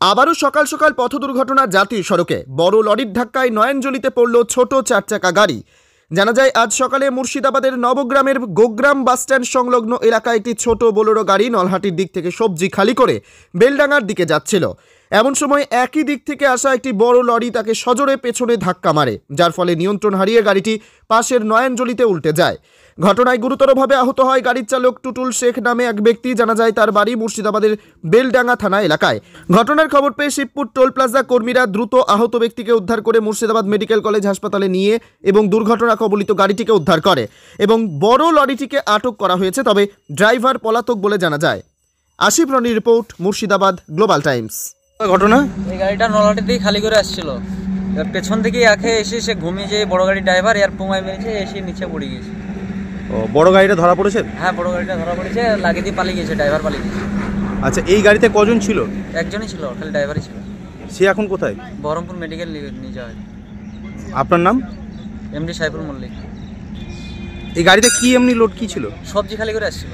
আবারও সকাল সকাল পথ দুর্ঘটনা জাতীয় সড়কে বড় লরির ধাক্কায় নয়নজলিতে পড়ল ছোট চারচাকা গাড়ি। জানা যায় আজ সকালে মুর্শিদাবাদের নবগ্রামের গোগ্রাম বাসস্ট্যান্ড সংলগ্ন এলাকায় একটি ছোট বোলেরো গাড়ি নলহাটির দিক থেকে সবজি খালি করে বেলডাঙ্গার দিকে যাচ্ছিল। এমন সময় একই দিক থেকে আসা একটি বড় লরি তাকে সজোরে পেছনে ধাক্কা মারে, যার ফলে নিয়ন্ত্রণ হারিয়ে গাড়িটি পাশের নয়নজলিতে উল্টে যায়। ঘটনায় গুরুতরভাবে আহত হয় গাড়ির চালক টুটুল শেখ নামে এক ব্যক্তি। জানা যায় তার বাড়ি মুর্শিদাবাদের বেলডাঙ্গা থানা এলাকায়। ঘটনার খবর পেয়ে শিবপুর টোল প্লাজা কর্মীরা দ্রুত আহত ব্যক্তিকে উদ্ধার করে মুর্শিদাবাদ মেডিকেল কলেজ হাসপাতালে নিয়ে এবং দুর্ঘটনা কবলিত গাড়িটিকে উদ্ধার করে এবং বড় লরিটিকে আটক করা হয়েছে, তবে ড্রাইভার পলাতক বলে জানা যায়। আশিফ রনির রিপোর্ট, মুর্শিদাবাদ গ্লোবাল টাইমস। ঘটনা, এই গাড়িটা নলহাটি থেকে খালি করে আসছিল, এবার পেছন থেকে এসে সে ঘুমিয়ে যে বড় গাড়ির ড্রাইভার এর পোঙায় মেরেছে, এসে নিচে পড়ে গেছে। ও বড় গাড়িটা ধরা পড়েছে? হ্যাঁ, বড় গাড়িটা ধরা পড়েছে, লাগিয়ে দিয়ে পালিয়ে গেছে, ড্রাইভার পালিয়ে গেছে। আচ্ছা, এই গাড়িতে কজন ছিল? একজনই ছিল, খালি ড্রাইভারই ছিল। সে এখন কোথায়? বহরমপুর মেডিকেল নিয়ে যাওয়া হয়। আপনার নাম? এমডি সাইফুল মল্লিক। এই গাড়িতে কি এমনি লোড কি ছিল? সবজি খালি করে আসছিল।